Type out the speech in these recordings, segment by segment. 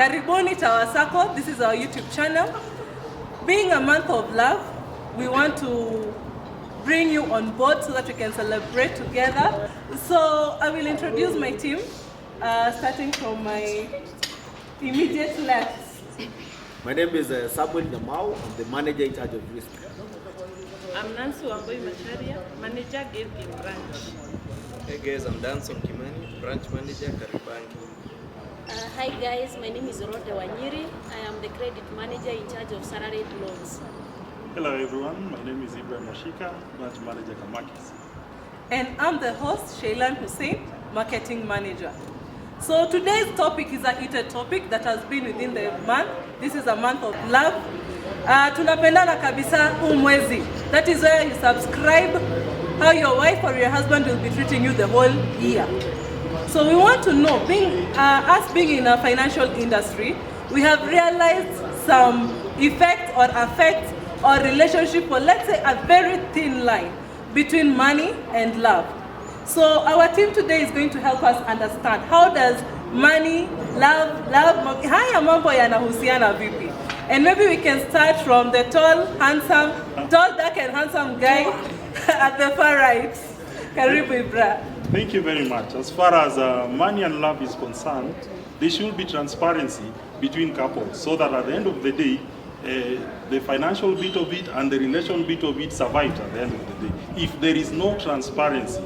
Karibuni Tawasako, this is our YouTube channel. Being a month of love, we want to bring you on board so that we can celebrate together. So I will introduce my team, starting from my immediate left. My name is Samuel Namau. I'm the manager in charge of risk. I'm Nancy Wamboi Macharia, manager Gilgil branch. Hey guys, I'm Danson Kimani, branch manager Karibangi. Hi guys, my name is Rhoda Wanyiri. I am the credit manager in charge of salaried loans. Hello everyone, my name is Ibrahim Mashika, branch manager Kamakis. And I'm the host, Shailan Hussein, marketing manager. So today's topic is a heated topic that has been within the month. This is a month of love. Tunapendana kabisa huu mwezi. That is where you subscribe how your wife or your husband will be treating you the whole year. So we want to know, us being in a financial industry, we have realized some effects or affects or relationship, or let's say a very thin line between money and love. So our team today is going to help us understand how does money, love, haya mambo yanahusiana vipi? And maybe we can start from the tall, dark and handsome guy at the far right. Karibu Ibra. Thank you very much. As far as money and love is concerned, there should be transparency between couples so that at the end of the day, the financial bit of it and the relation bit of it survives at the end of the day. If there is no transparency,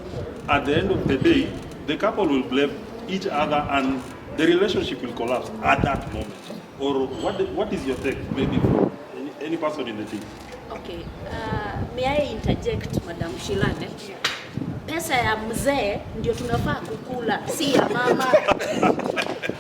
at the end of the day, the couple will blame each other and the relationship will collapse at that moment. Or what is your take, maybe for any person in the team? Okay, may I interject, Madam Shilane? Pesa ya mzee ndio tunafaa kukula, si ya mama.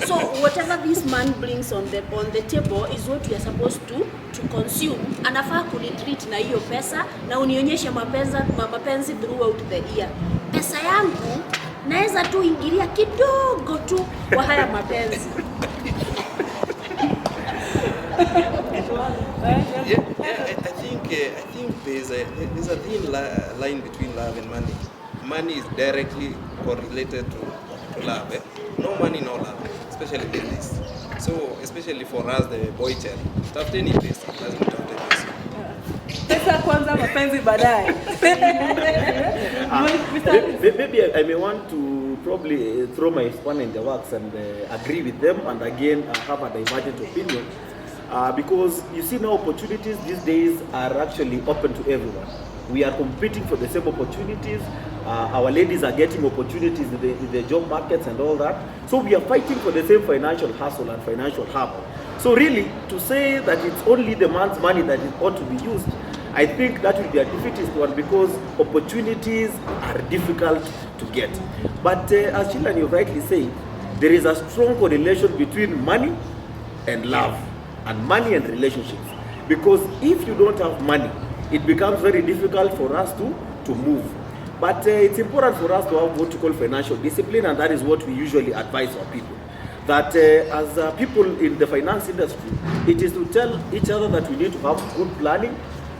So whatever this man brings on the table is what we are supposed to consume. Anafaa kunitreat na hiyo pesa na unionyeshe mapenzi throughout the year. Pesa yangu naweza tu ingilia kidogo tu kwa haya mapenzi. I think there's a thin line between love and money. Money is directly correlated to love. No money, no love, especially business. So, especially for us, the boy child, tafuteni pesa, lazima tafute pesa. Pesa kwanza, mapenzi baadaye. Maybe I may want to probably throw my span in the works and agree with them, and again have a divergent opinion. Because you see now opportunities these days are actually open to everyone. We are competing for the same opportunities. Our ladies are getting opportunities in the job markets and all that. So we are fighting for the same financial hustle and financial hub. So really, to say that it's only the man's money that it ought to be used, I think that will be a defeatist one because opportunities are difficult to get. But as Shailan, you rightly say, there is a strong correlation between money and love, and money and relationships. Because if you don't have money, it becomes very difficult for us to move. But it's important for us to have what we call financial discipline, and that is what we usually advise our people. That as people in the finance industry, it is to tell each other that we need to have good planning,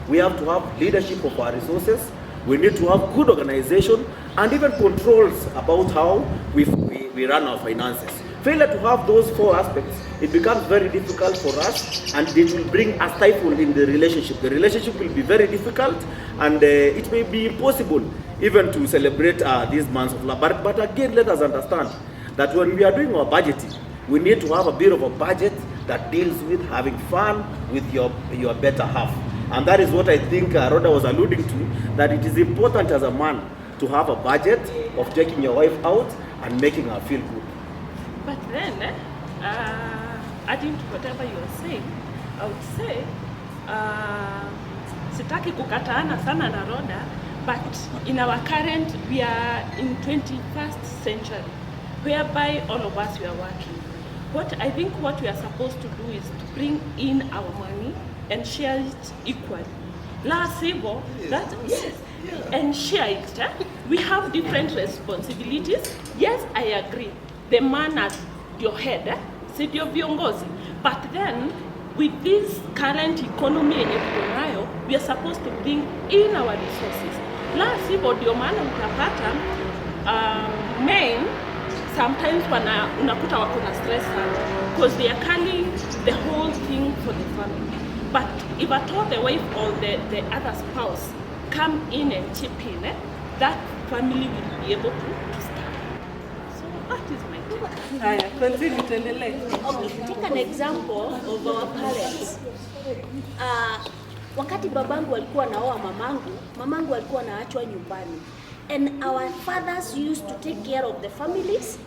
we have to have leadership of our resources, we need to have good organization, and even controls about how we run our finances. Failure to have those four aspects, it becomes very difficult for us, and it will bring a stifle in the relationship. The relationship will be very difficult, and it may be impossible even to celebrate these months of love. But again, let us understand that when we are doing our budgeting, we need to have a bit of a budget that deals with having fun with your better half. And that is what I think Rhoda was alluding to, that it is important as a man to have a budget of taking your wife out and making her feel good. But then, adding to whatever you are saying, I would say, sitaki kukataana sana na Rhoda, but in our current, we are in 21st century, whereby all of us we are working. What I think what we are supposed to do is to bring in our money and share it equally. La sivyo, and share it. We have different responsibilities. Yes, I agree. The man at your head, sio viongozi. But then, with this current economy yenye tuko nayo, we are supposed to bring in our resources. La sivyo ndio maana utapata men sometimes unakuta wako na stress sana. because they are carrying the whole thing for the family. But if at all the wife or the other spouse come in and chip in, that family will be able to stand. So that is my take. Haya, continue, tuendelee. Okay, take an example of our parents. Wakati babangu alikuwa naoa mamangu alikuwa naachwa nyumbani. And our fathers used to take care of the families,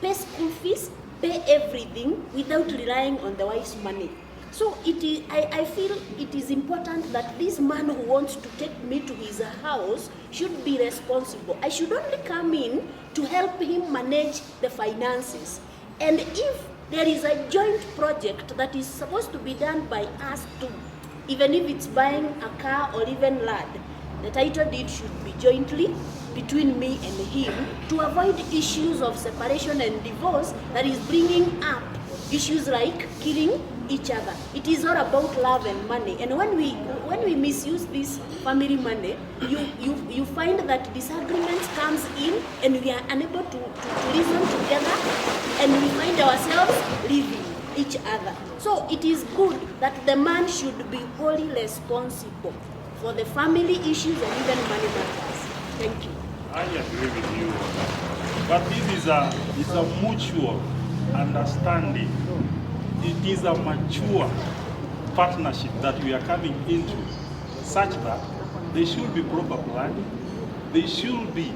pay school fees, pay everything without relying on the wife's money. So I feel it is important that this man who wants to take me to his house should be responsible. I should only come in to help him manage the finances. And if there is a joint project that is supposed to be done by us two, even if it's buying a car or even land, the title deed should be jointly between me and him to avoid issues of separation and divorce that is bringing up issues like killing each other. It is all about love and money. And when we misuse this family money, you find that disagreements comes in and we are unable to reason together, and we find ourselves leaving each other. So it is good that the man should be wholly responsible for the family issues and even money matters. Thank you. I agree with you. But this is a mutual understanding. It is a mature partnership that we are coming into, such that there should be proper planning, there should be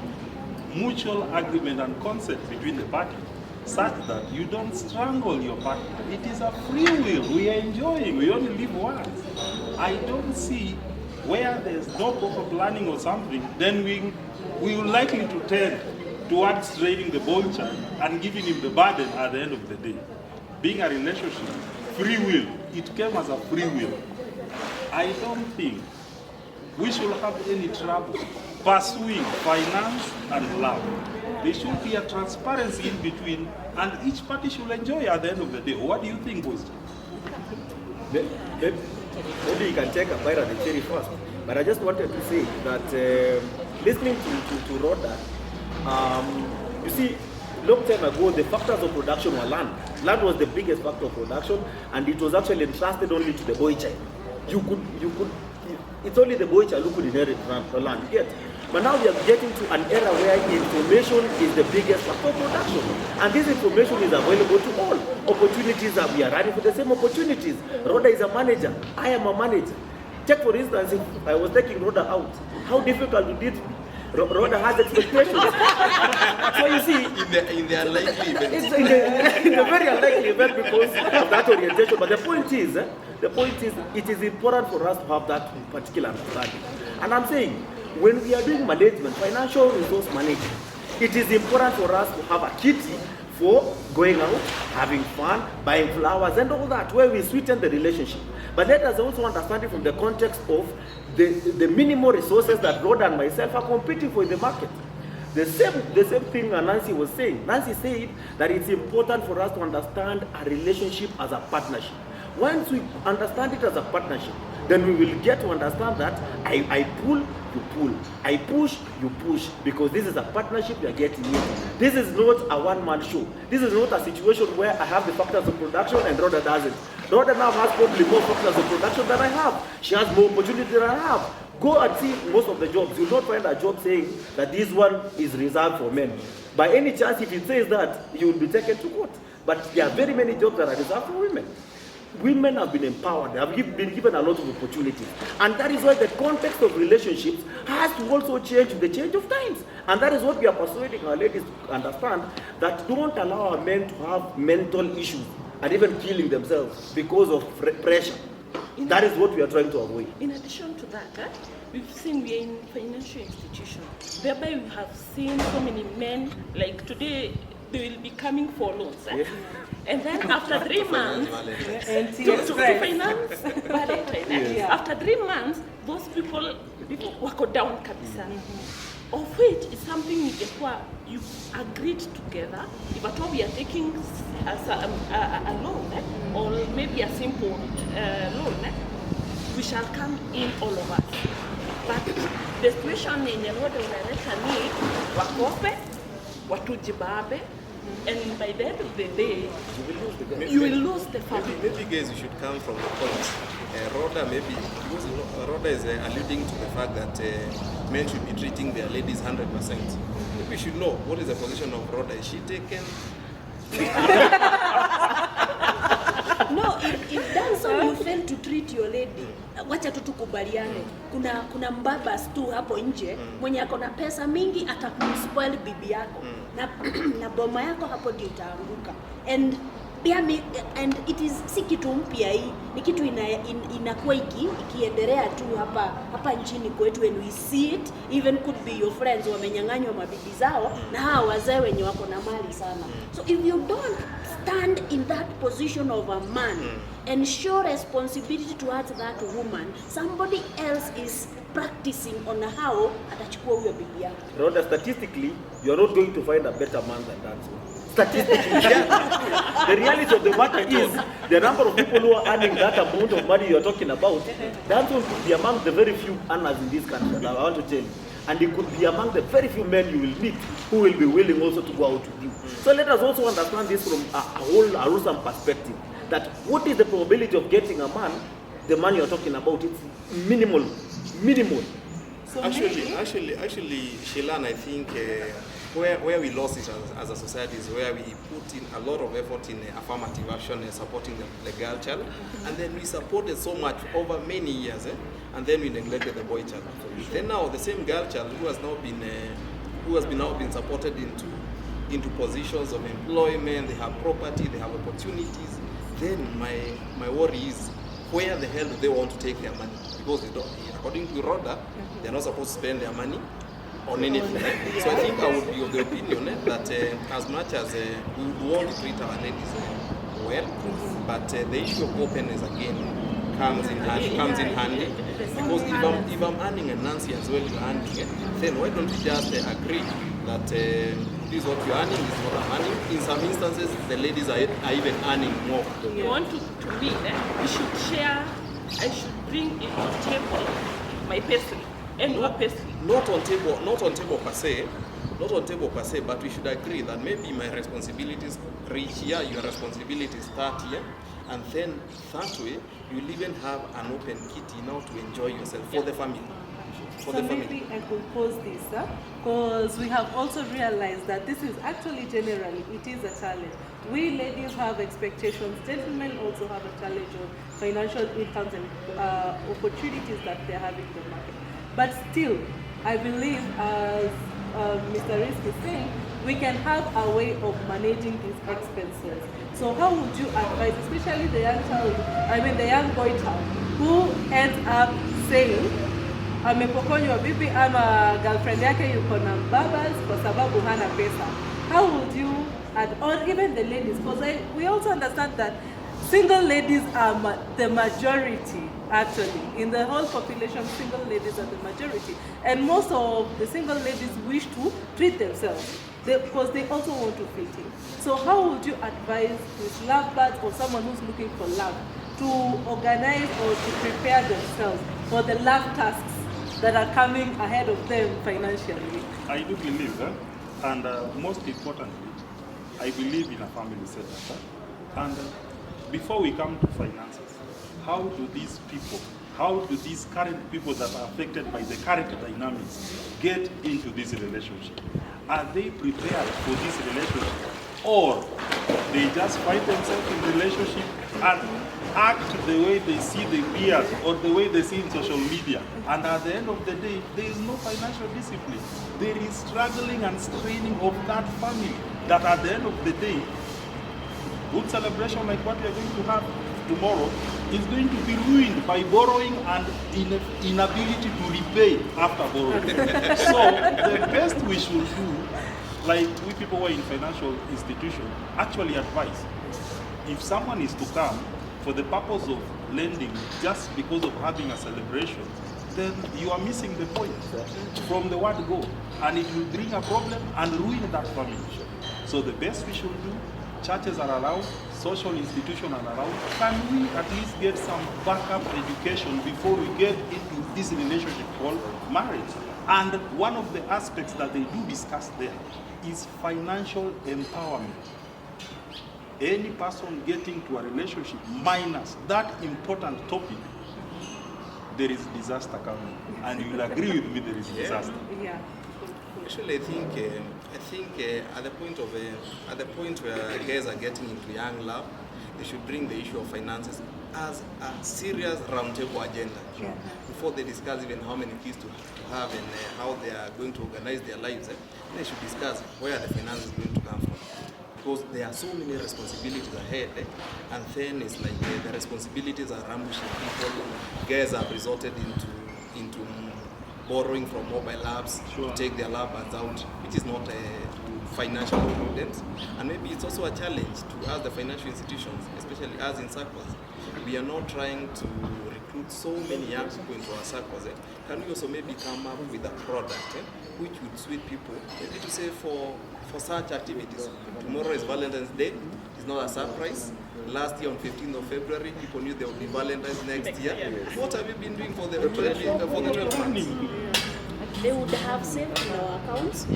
mutual agreement and consent between the parties, such that you don't strangle your partner. It is a free will. We are enjoying. We only live once. I don't see where there's no proper planning or something, then we will likely to tend towards training the boy child and giving him the burden at the end of the day. Being a relationship, free will, it came as a free will. I don't think we should have any trouble pursuing finance and love. There should be a transparency in between, and each party should enjoy at the end of the day. What do you think, boys? Maybe you can take a bite of the cherry first. But I just wanted to say that listening to Rhoda, you see, long time ago, the factors of production were land. Land was the biggest factor of production, and it was actually entrusted only to the boy child. It's only the boy child who could inherit the land. Yet, but now we are getting to an era where information is the biggest factor of production, and this information is available to all. Opportunities that we are running for the same opportunities. Rhoda is a manager. I am a manager. Take for instance, if I was taking Rhoda out, how difficult would it be? Rhoda has expectations. So you see, in the unlikely event. it's in the very unlikely event because of that orientation. But the point is, it is important for us to have that particular understanding. And I'm saying, when we are doing management, financial resource management, it is important for us to have a kitty for going out, having fun, buying flowers and all that, where we sweeten the relationship. But let us also understand it from the context of the minimal resources that Rhoda and myself are competing for in the market. The same thing Nancy was saying. Nancy said that it's important for us to understand a relationship as a partnership. Once we understand it as a partnership, then we will get to understand that I pull, you pull. I push, you push. Because this is a partnership we are getting into. This is not a one-man show. This is not a situation where I have the factors of production and Rhoda doesn't. Rhoda now has probably more factors of production than I have. She has more opportunity than I have. Go and see most of the jobs. You'll not find a job saying that this one is reserved for men. By any chance, if it says that, you will be taken to court. But there are very many jobs that are reserved for women. Women have been empowered, they have been given a lot of opportunities. And that is why the context of relationships has to also change with the change of times. And that is what we are persuading our ladies to understand, that don't allow our men to have mental issues and even killing themselves because of pressure. That is what we are trying to avoid. In addition to that, we've seen we are in financial institutions, whereby we have seen so many men, like today, they will be coming for loans. Yeah. And then after 3 months, to finance Valentine, after 3 months, those people wako down kabisa. Of which is something you agreed together. If at all we are taking a loan, or maybe a simple loan, we shall come in all of us. But the situation in the road unaleta ni wakope, watujibabe, And by the end of the day, you will lose the family. Maybe guys, you should come from the point. Rhoda, maybe, because Rhoda is alluding to the fact that men should be treating their ladies 100%. Maybe we should know what is the position of Rhoda. Is she taken? No, if Danson you fail to treat your lady, wacha tu tukubaliane. Kuna mbabas tu hapo nje mwenye ako na pesa mingi atakuspoil bibi yako na boma yako hapo ndio itaanguka. And it is si kitu mpya hii, ni kitu inakuwa ikiendelea tu hapa nchini kwetu, and we see it. Even could be your friends wamenyang'anywa mabibi zao na hawa wazee wenye wako na mali sana. So if you don't stand in that position of a man and show responsibility towards that woman, somebody else is practicing on how atachukua huyo bibi yako. Rhoda, statistically, you are not going to find a better man than Danson. Statistically, the reality of the matter is the number of people who are earning that amount of money you are talking about, Danson could be among the very few earners in this country. I want to tell you. And he could be among the very few men you will meet who will be willing also to go out with you. So let us also understand this from a wholesome perspective. That what is the probability of getting a man, the man you are talking about, it's minimal. So Actually, Shailan, I think where we lost it as a society is where we put in a lot of effort in affirmative action and supporting the girl child, and then we supported so much over many years, and then we neglected the boy child. Then now the same girl child who has now been supported into positions of employment, they have property, they have opportunities. Then my worry is, where the hell do they want to take their money? Because they don't, according to Rhoda, they're not supposed to spend their money on anything. So I think I would be of the opinion that as much as we want to treat our ladies well, but the issue of openness again comes in handy. Because if I'm earning a Nancy as well you're earning it, then why don't we just agree that this is what you're earning, this is what I'm earning. In some instances, the ladies are even earning more. You want to me, we should share. I should bring it on table my payslip and your payslip. Not on table per se, but we should agree that maybe my responsibilities reach here, your responsibilities start here, and then that way you'll even have an open kitty now to enjoy yourself for the family. Maybe I could pose this, because we have also realized that this is actually generally, it is a challenge. We ladies have expectations, gentlemen also have a challenge of financial incomes and opportunities that they're having in the market. But still, I believe, as Mr. Risk is saying, we can have a way of managing these expenses. So how would you advise, especially the young boy child, who ends up saying, amepokonywa bibi ama girlfriend yake yuko na mbabas kwa sababu hana pesa? How would you, or even the ladies, because we also understand that single ladies are the majority, actually. In the whole population, single ladies are the majority. And most of the single ladies wish to treat themselves because they also want to fit in. So how would you advise this lovebirds or someone who's looking for love to organize or to prepare themselves for the love tasks that are coming ahead of them financially? I do believe that, and most importantly, I believe in a family setup. And before we come to finances, how do these current people that are affected by the current dynamics get into this relationship? Are they prepared for this relationship, or they just find themselves in relationship and act the way they see the peers or the way they see in social media, and at the end of the day there is no financial discipline? There is struggling and straining of that family, that at the end of the day, good celebration like what we are going to have tomorrow is going to be ruined by borrowing and inability to repay after borrowing. So the best we should do, like we people who are in financial institutions, actually advise, if someone is to come for the purpose of lending just because of having a celebration, then you are missing the point from the word go, and it will bring a problem and ruin that family. So the best we should do, churches are allowed, social institutions are allowed. Can we at least get some backup education before we get into this relationship called marriage? And one of the aspects that they do discuss there is financial empowerment. Any person getting to a relationship minus that important topic, there is disaster coming. And you will agree with me, there is disaster. Yeah. Actually, I think at the point where guys are getting into young love, they should bring the issue of finances as a serious roundtable agenda before they discuss even how many kids to have and how they are going to organize their lives. They should discuss where the finances going to come from, because there are so many responsibilities ahead, and then it's like the responsibilities are ambushing people. Guys have resorted into borrowing from mobile apps to take their loved ones out, which is not financial prudence. And maybe it's also a challenge to us, the financial institutions, especially us in circles. We are not trying to recruit so many young people into our circles. Can we also maybe come up with a product which would suit people, maybe to say for such activities? Tomorrow is Valentine's Day. It's not a surprise. Last year on 15th of February, people knew there would be Valentine's next year. What have you been doing for the 12 months? They would have saved in our accounts,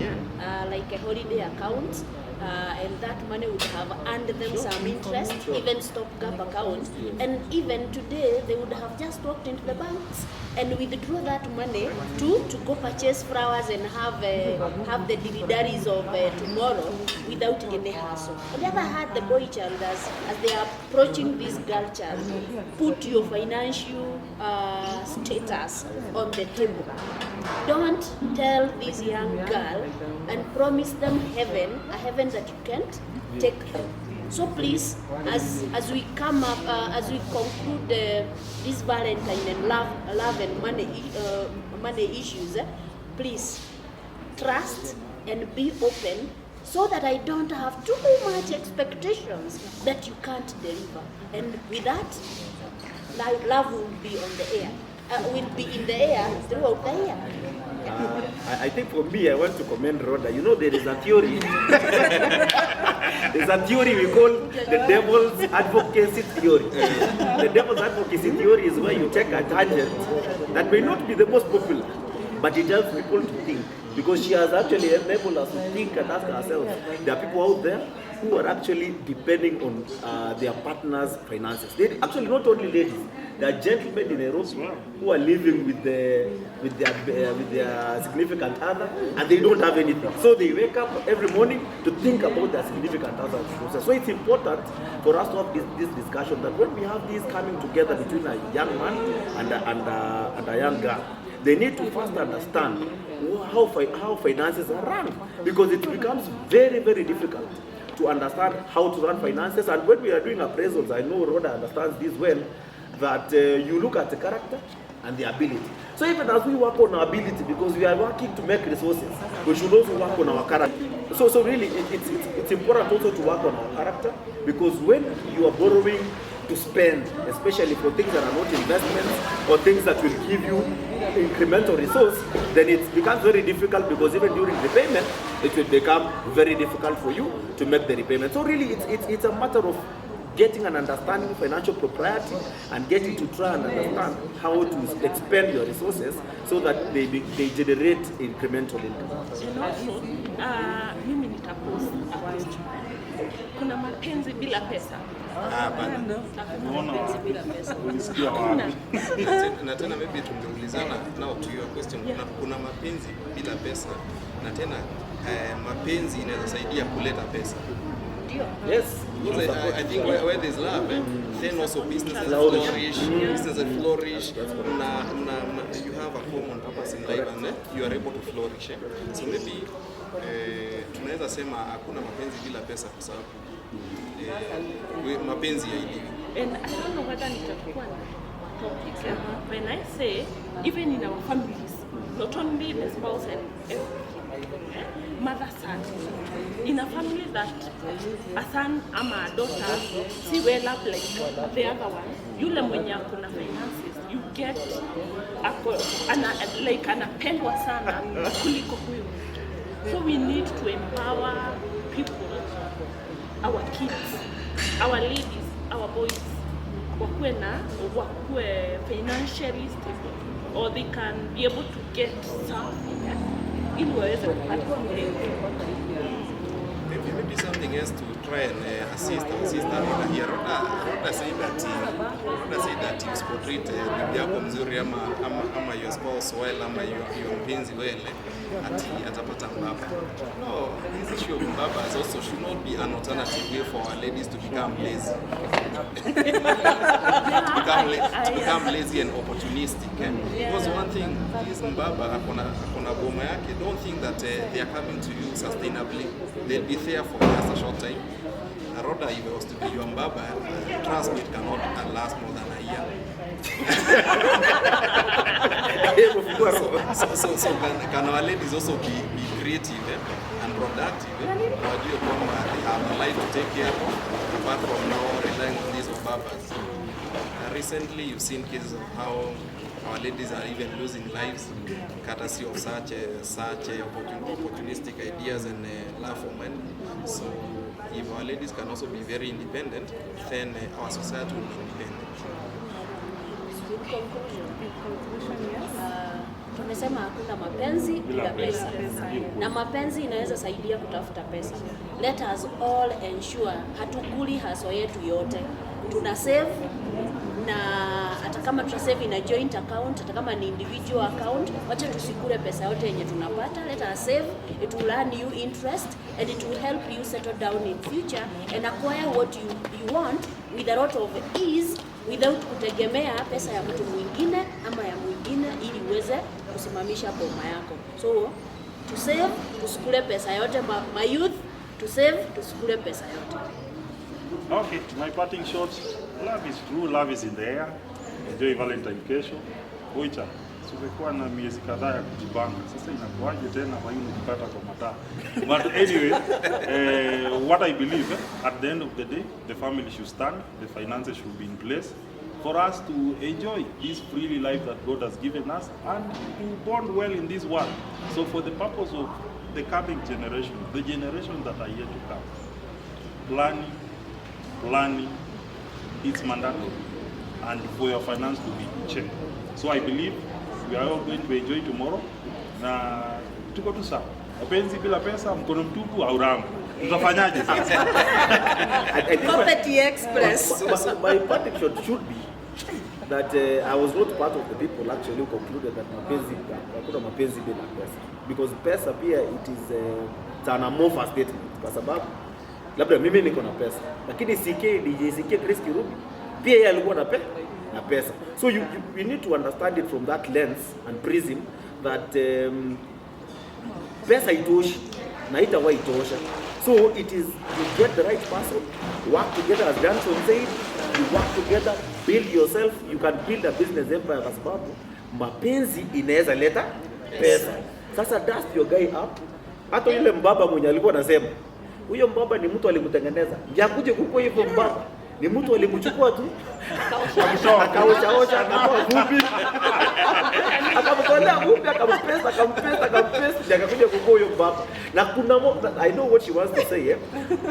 like a holiday account, and that money would have earned them some interest, even stopgap account. And even today, they would have just walked into the banks and withdraw that money to go purchase flowers and have the dilly-dallies of tomorrow without any hassle. On the other hand, the boy child, as they are approaching this girl child, put your financial status on the table. Don't tell this young girl and promise them heaven, a heaven that you can't take them. So please, as we come up, as we conclude this Valentine and love and money issues, please trust and be open, so that I don't have too much expectations that you can't deliver. And with that, love will be on the air. Will be in the air throughout the year. I think for me, I want to commend Rhoda. You know, there is a theory. There's a theory we call the devil's advocacy theory. The devil's advocacy theory is where you take a tangent that may not be the most popular, but it helps people to think. Because she has actually enabled us to think and ask ourselves, there are people out there who are actually depending on their partner's finances. They actually, not only ladies, there are gentlemen in Nairobi who are living with their significant other, and they don't have anything. So they wake up every morning to think about their significant other. So it's important for us to have this discussion, that when we have these coming together between a young man and a young girl, they need to first understand how finances are run, because it becomes very, very difficult to understand how to run finances. And when we are doing appraisals, I know Rhoda understands this well, that you look at the character and the ability. So even as we work on our ability, because we are working to make resources, we should also work on our character. So really, it's important also to work on our character, because when you are borrowing to spend, especially for things that are not investments or things that will give you incremental resource, then it becomes very difficult, because even during repayment, it will become very difficult for you to make the repayment. So really, it's a matter of getting an understanding of financial propriety and getting to try and understand how to expend your resources so that they generate incremental income. And also, mimi nitapose a question. Kuna mapenzi bila pesa? Na tena maybe tungeulizana now to your question, kuna mapenzi bila pesa, na tena mapenzi inaweza saidia kuleta pesa. Yes. I think where there's love, then also businesses flourish. Businesses flourish. You have a common purpose in life, and you are able to flourish. So maybe tunaweza sema hakuna mapenzi bila pesa, kwa sababu mapenzi yailiwi. And I don't know whether nitakuwa na topic. When I say, even in our families, not only the spouse and everything, mother, son. In a family that a son ama a daughter see well up like the other one, yule mwenye akona finances, you get like anapendwa sana kuliko huyo. So we need to empower people, our kids, our ladies, our boys, wakue financially stable, or they can be able to get something ili waweze kupata maybe something else to try and assist Rhoda here. Rhoda said that you portrait bibi yako mzuri ama your spouse well ama your mpenzi well ati atapata mbaba. No, this issue of mbaba also should not be an alternative way for our ladies to become lazy. to become lazy and opportunistic. Because one thing is mbaba akona boma yake, don't think that they are coming to you sustainably. They'll be there for just a short time. Rhoda, if it was to be your mbaba, trust me, it cannot last more than a year. so can our ladies also be creative and productive? They have a life to take care of, apart from now relying on these mbabas. Recently, you've seen cases of how our ladies are even losing lives courtesy of such opportunistic ideas and love for money. So, if our ladies can also be very independent, then our society will be independent. Tumesema hakuna mapenzi bila pesa. Na mapenzi inaweza saidia kutafuta pesa. Let us all ensure hatukuli haso yetu yote. Tuna save, na hata kama tuna save in a joint account, hata kama ni individual account, wacha tusikule pesa yote yenye tunapata. Let us save, it will earn you interest and it will help you settle down in future and acquire what you want with a lot of ease, without kutegemea pesa ya mtu mwingine ama ya mwingine ili uweze kusimamisha boma yako. So to save, tusikule pesa yote. My youth, to save, tusikule pesa yote. Okay, my parting shot, love is true, love is in the air. Enjoy Valentine kesho. Oicha, tumekuwa na miezi kadhaa ya kujipanga. Sasa inakuaje tena kwa hiyo ukipata kwa mataa. But anyway, what I believe, at the end of the day, the family should stand, the finances should be in place for us to enjoy this freely life that God has given us and to bond well in this world. So for the purpose of the coming generation, the generation that are yet to come, planning, it's mandatory, and for your finance to be checked. So I believe we are all going to enjoy tomorrow. Na tuko tu sawa. Mapenzi bila pesa, mkono mtupu au rangu. Tutafanyaje sasa? Property Express. So my parting shot should be that I was not part of the people actually who concluded that hakuna mapenzi bila pesa, because pesa pia it is an amorphous statement, kwa sababu labda mimi niko na pesa lakini DJ CK Chris Kirubi pia yeye alikuwa na pesa. So you need to understand it from that lens and prism that pesa itoshi na itawa itosha. So it is, you get the right person, work together, as Johnson said, you work together, build yourself, you can build a business empire, kwa sababu mapenzi inaweza leta pesa. Sasa dust your guy up. Hata yule mbaba mwenye alikuwa anasema huyo mbaba ni mtu alimtengeneza. Njakuje kuko hivyo mbaba. Ni mtu alimchukua tu. Akaosha akatoa vumbi. Akamkolea vumbi akampesa akakuja kuko huyo mbaba. Na kuna I know what she wants to say.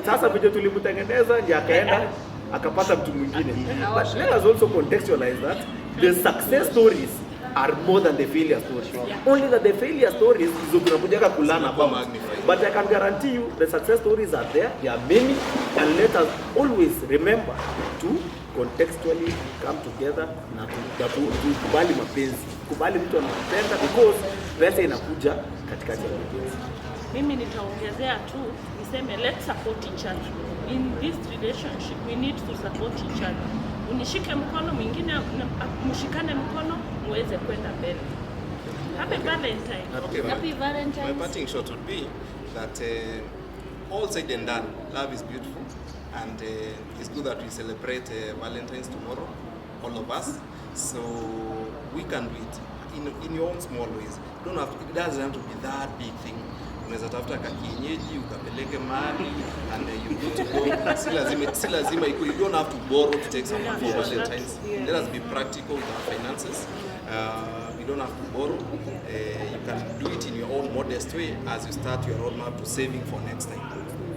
Sasa vile tulimtengeneza ndio akaenda akapata mtu mwingine. But let us also contextualize that the success stories are more than the failure stories. Only that the failure stories is tunakuja kulana about. But I can guarantee you the success stories are there. There are many, and let us always remember to contextually come together na kubali mapenzi. Kubali mtu anakupenda because pesa inakuja katikati ya mapenzi. Mimi nitaongezea tu niseme let's support each other. In this relationship we need to support each other. Unishike mkono mwingine, mshikane mkono muweze kwenda mbele. Happy Valentine. Happy Valentine. My parting shot would be that all said and done, love is beautiful, and it's good that we celebrate Valentine's tomorrow, all of us. So we can do it in your own small ways. It doesn't have to be that big thing. Unaweza tafuta kakienyeji ukapeleke mali and you go to go. Si lazima you don't have to borrow to take someone for Valentine's. Let us be practical with our finances. You don't have to borrow. You can do it in your own modest way as you start your roadmap to saving for next time.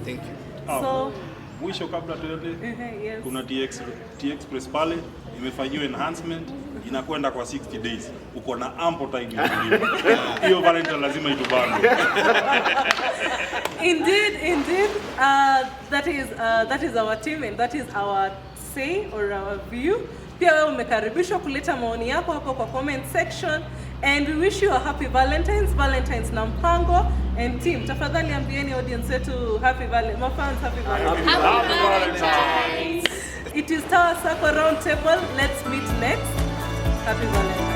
Thank you. So mwisho kabla tuende, yes. kuna T-Express pale imefanyiwa enhancement. inakwenda kwa 60 days, uko na ample time ya kulipa. Hiyo Valentine lazima itubambe. Indeed, that is our team and that is our say or our view. Pia wewe umekaribishwa kuleta maoni yako hapo kwa comment section, and we wish you a happy Valentine's na mpango. And team, tafadhali ambieni audience yetu happy Valentine's. Happy Valentine's. It is Tower Circle Round Table. Let's meet next. Happy Valentine's.